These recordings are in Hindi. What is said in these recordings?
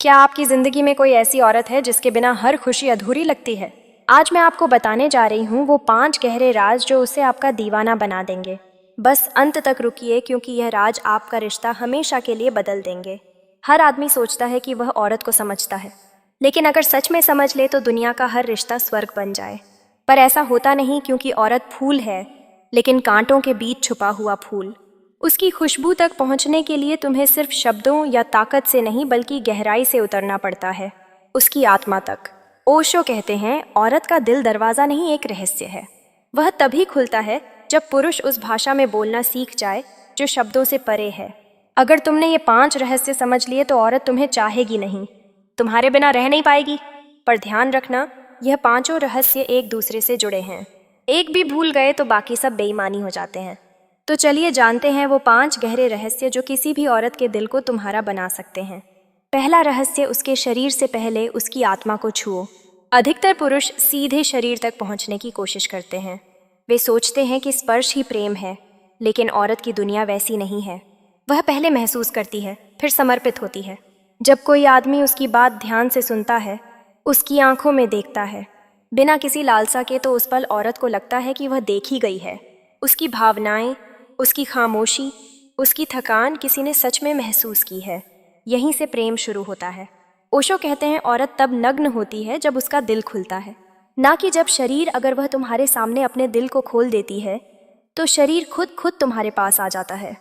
क्या आपकी ज़िंदगी में कोई ऐसी औरत है जिसके बिना हर खुशी अधूरी लगती है? आज मैं आपको बताने जा रही हूँ वो 5 गहरे राज जो उसे आपका दीवाना बना देंगे। बस अंत तक रुकिए क्योंकि यह राज आपका रिश्ता हमेशा के लिए बदल देंगे। हर आदमी सोचता है कि वह औरत को समझता है, लेकिन अगर सच में समझ ले तो दुनिया का हर रिश्ता स्वर्ग बन जाए। पर ऐसा होता नहीं क्योंकि औरत फूल है, लेकिन कांटों के बीच छुपा हुआ फूल। उसकी खुशबू तक पहुंचने के लिए तुम्हें सिर्फ शब्दों या ताकत से नहीं बल्कि गहराई से उतरना पड़ता है, उसकी आत्मा तक। ओशो कहते हैं, औरत का दिल दरवाज़ा नहीं, एक रहस्य है। वह तभी खुलता है जब पुरुष उस भाषा में बोलना सीख जाए जो शब्दों से परे है। अगर तुमने ये 5 रहस्य समझ लिए तो औरत तुम्हें चाहेगी नहीं, तुम्हारे बिना रह नहीं पाएगी। पर ध्यान रखना, यह 5 रहस्य एक दूसरे से जुड़े हैं। एक भी भूल गए तो बाकी सब बेईमानी हो जाते हैं। तो चलिए जानते हैं वो 5 गहरे रहस्य जो किसी भी औरत के दिल को तुम्हारा बना सकते हैं। पहला रहस्य, उसके शरीर से पहले उसकी आत्मा को छुओ। अधिकतर पुरुष सीधे शरीर तक पहुंचने की कोशिश करते हैं। वे सोचते हैं कि स्पर्श ही प्रेम है, लेकिन औरत की दुनिया वैसी नहीं है। वह पहले महसूस करती है, फिर समर्पित होती है। जब कोई आदमी उसकी बात ध्यान से सुनता है, उसकी आंखों में देखता है, बिना किसी लालसा के, तो उस पल औरत को लगता है कि वह देखी गई है। उसकी भावनाएं, उसकी खामोशी, उसकी थकान किसी ने सच में महसूस की है। यहीं से प्रेम शुरू होता है। ओशो कहते हैं, औरत तब नग्न होती है जब उसका दिल खुलता है, ना कि जब शरीर। अगर वह तुम्हारे सामने अपने दिल को खोल देती है तो शरीर खुद खुद तुम्हारे पास आ जाता है।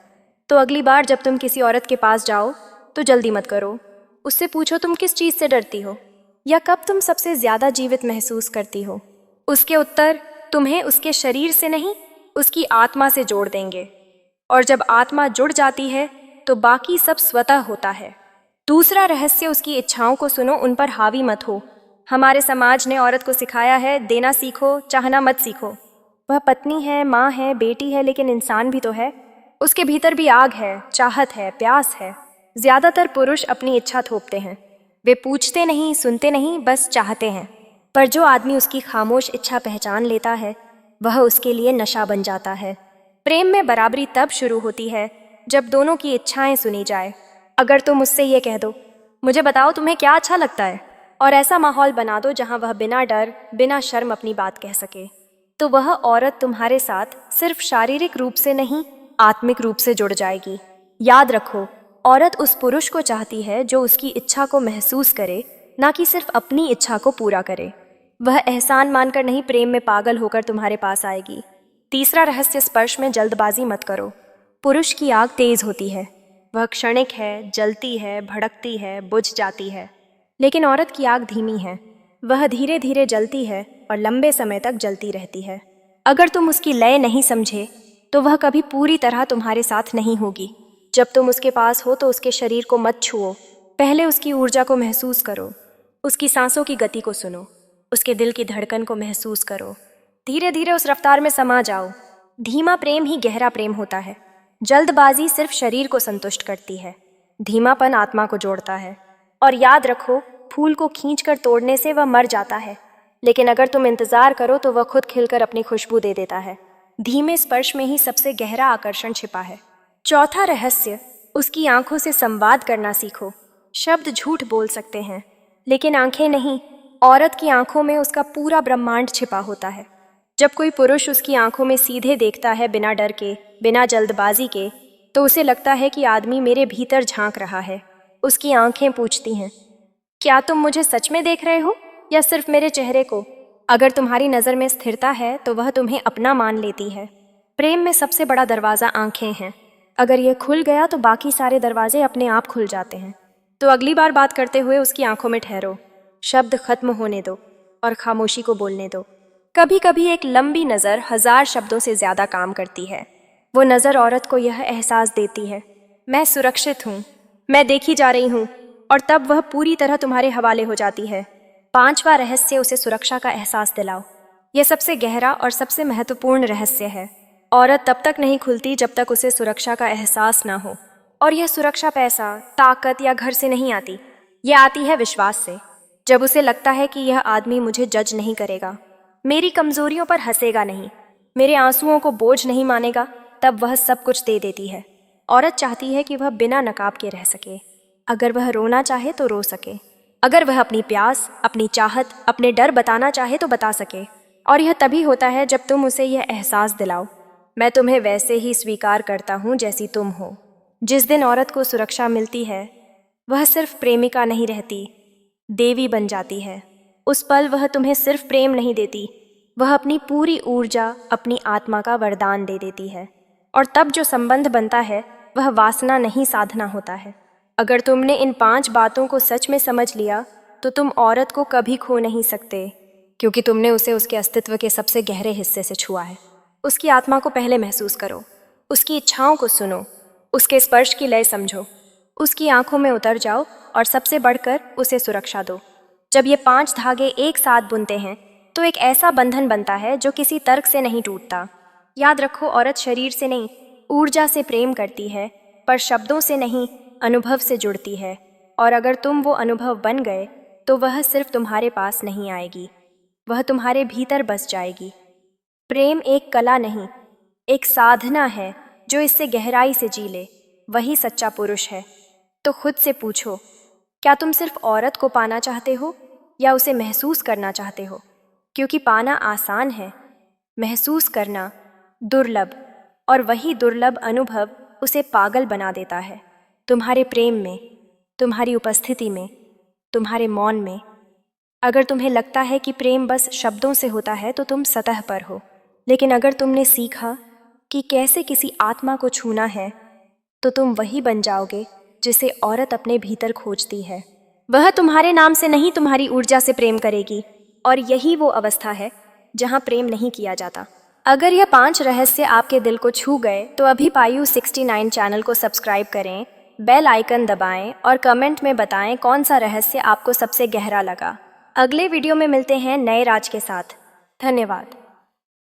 तो अगली बार जब तुम किसी औरत के पास जाओ तो जल्दी मत करो। उससे पूछो, तुम किस चीज़ से डरती हो, या कब तुम सबसे ज़्यादा जीवित महसूस करती हो। उसके उत्तर तुम्हें उसके शरीर से नहीं, उसकी आत्मा से जोड़ देंगे। और जब आत्मा जुड़ जाती है तो बाकी सब स्वतः होता है। दूसरा रहस्य, उसकी इच्छाओं को सुनो, उन पर हावी मत हो। हमारे समाज ने औरत को सिखाया है, देना सीखो, चाहना मत सीखो। वह पत्नी है, माँ है, बेटी है, लेकिन इंसान भी तो है। उसके भीतर भी आग है, चाहत है, प्यास है। ज्यादातर पुरुष अपनी इच्छा थोपते हैं। वे पूछते नहीं, सुनते नहीं, बस चाहते हैं। पर जो आदमी उसकी खामोश इच्छा पहचान लेता है, वह उसके लिए नशा बन जाता है। प्रेम में बराबरी तब शुरू होती है जब दोनों की इच्छाएं सुनी जाए। अगर तुम मुझसे ये कह दो, मुझे बताओ तुम्हें क्या अच्छा लगता है, और ऐसा माहौल बना दो जहां वह बिना डर, बिना शर्म अपनी बात कह सके, तो वह औरत तुम्हारे साथ सिर्फ शारीरिक रूप से नहीं, आत्मिक रूप से जुड़ जाएगी। याद रखो, औरत उस पुरुष को चाहती है जो उसकी इच्छा को महसूस करे, ना कि सिर्फ अपनी इच्छा को पूरा करे। वह एहसान मानकर नहीं, प्रेम में पागल होकर तुम्हारे पास आएगी। तीसरा रहस्य, स्पर्श में जल्दबाजी मत करो। पुरुष की आग तेज होती है, वह क्षणिक है, जलती है, भड़कती है, बुझ जाती है। लेकिन औरत की आग धीमी है, वह धीरे धीरे जलती है और लंबे समय तक जलती रहती है। अगर तुम उसकी लय नहीं समझे तो वह कभी पूरी तरह तुम्हारे साथ नहीं होगी। जब तुम उसके पास हो तो उसके शरीर को मत छुओ, पहले उसकी ऊर्जा को महसूस करो, उसकी सांसों की गति को सुनो, उसके दिल की धड़कन को महसूस करो। धीरे धीरे उस रफ्तार में समा जाओ। धीमा प्रेम ही गहरा प्रेम होता है। जल्दबाजी सिर्फ शरीर को संतुष्ट करती है, धीमापन आत्मा को जोड़ता है। और याद रखो, फूल को खींचकर तोड़ने से वह मर जाता है, लेकिन अगर तुम इंतजार करो तो वह खुद खिलकर अपनी खुशबू दे देता है। धीमे स्पर्श में ही सबसे गहरा आकर्षण छिपा है। चौथा रहस्य, उसकी आंखों से संवाद करना सीखो। शब्द झूठ बोल सकते हैं, लेकिन आंखें नहीं। औरत की आंखों में उसका पूरा ब्रह्मांड छिपा होता है। जब कोई पुरुष उसकी आंखों में सीधे देखता है, बिना डर के, बिना जल्दबाजी के, तो उसे लगता है कि आदमी मेरे भीतर झांक रहा है। उसकी आंखें पूछती हैं, क्या तुम मुझे सच में देख रहे हो या सिर्फ मेरे चेहरे को? अगर तुम्हारी नज़र में स्थिरता है तो वह तुम्हें अपना मान लेती है। प्रेम में सबसे बड़ा दरवाज़ा आंखें हैं। अगर यह खुल गया तो बाकी सारे दरवाजे अपने आप खुल जाते हैं। तो अगली बार बात करते हुए उसकी आंखों में ठहरो, शब्द खत्म होने दो और खामोशी को बोलने दो। कभी कभी एक लंबी नज़र 1000 शब्दों से ज़्यादा काम करती है। वो नज़र औरत को यह एहसास देती है, मैं सुरक्षित हूँ, मैं देखी जा रही हूँ, और तब वह पूरी तरह तुम्हारे हवाले हो जाती है। पांचवा रहस्य, उसे सुरक्षा का एहसास दिलाओ। यह सबसे गहरा और सबसे महत्वपूर्ण रहस्य है। औरत तब तक नहीं खुलती जब तक उसे सुरक्षा का एहसास ना हो। और यह सुरक्षा पैसा, ताकत या घर से नहीं आती, यह आती है विश्वास से। जब उसे लगता है कि यह आदमी मुझे जज नहीं करेगा, मेरी कमजोरियों पर हंसेगा नहीं, मेरे आंसुओं को बोझ नहीं मानेगा, तब वह सब कुछ दे देती है। औरत चाहती है कि वह बिना नकाब के रह सके। अगर वह रोना चाहे तो रो सके, अगर वह अपनी प्यास, अपनी चाहत, अपने डर बताना चाहे तो बता सके। और यह तभी होता है जब तुम उसे यह एहसास दिलाओ, मैं तुम्हें वैसे ही स्वीकार करता हूँ जैसी तुम हो। जिस दिन औरत को सुरक्षा मिलती है, वह सिर्फ प्रेमिका नहीं रहती, देवी बन जाती है। उस पल वह तुम्हें सिर्फ प्रेम नहीं देती, वह अपनी पूरी ऊर्जा, अपनी आत्मा का वरदान दे देती है। और तब जो संबंध बनता है वह वासना नहीं, साधना होता है। अगर तुमने इन 5 बातों को सच में समझ लिया तो तुम औरत को कभी खो नहीं सकते, क्योंकि तुमने उसे उसके अस्तित्व के सबसे गहरे हिस्से से छुआ है। उसकी आत्मा को पहले महसूस करो, उसकी इच्छाओं को सुनो, उसके स्पर्श की लय समझो, उसकी आंखों में उतर जाओ और सबसे बढ़कर उसे सुरक्षा दो। जब ये 5 धागे एक साथ बुनते हैं तो एक ऐसा बंधन बनता है जो किसी तर्क से नहीं टूटता। याद रखो, औरत शरीर से नहीं, ऊर्जा से प्रेम करती है, पर शब्दों से नहीं, अनुभव से जुड़ती है। और अगर तुम वो अनुभव बन गए तो वह सिर्फ तुम्हारे पास नहीं आएगी, वह तुम्हारे भीतर बस जाएगी। प्रेम एक कला नहीं, एक साधना है। जो इससे गहराई से जी ले वही सच्चा पुरुष है। तो खुद से पूछो, क्या तुम सिर्फ औरत को पाना चाहते हो या उसे महसूस करना चाहते हो? क्योंकि पाना आसान है, महसूस करना दुर्लभ, और वही दुर्लभ अनुभव उसे पागल बना देता है। तुम्हारे प्रेम में, तुम्हारी उपस्थिति में, तुम्हारे मौन में। अगर तुम्हें लगता है कि प्रेम बस शब्दों से होता है तो तुम सतह पर हो, लेकिन अगर तुमने सीखा कि कैसे किसी आत्मा को छूना है तो तुम वही बन जाओगे जिसे औरत अपने भीतर खोजती है। वह तुम्हारे नाम से नहीं, तुम्हारी ऊर्जा से प्रेम करेगी। और यही वो अवस्था है जहाँ प्रेम नहीं किया जाता। अगर यह 5 रहस्य आपके दिल को छू गए तो अभी पायु 69 चैनल को सब्सक्राइब करें, बेल आइकन दबाएं और कमेंट में बताएं कौन सा रहस्य आपको सबसे गहरा लगा। अगले वीडियो में मिलते हैं नए राज के साथ। धन्यवाद।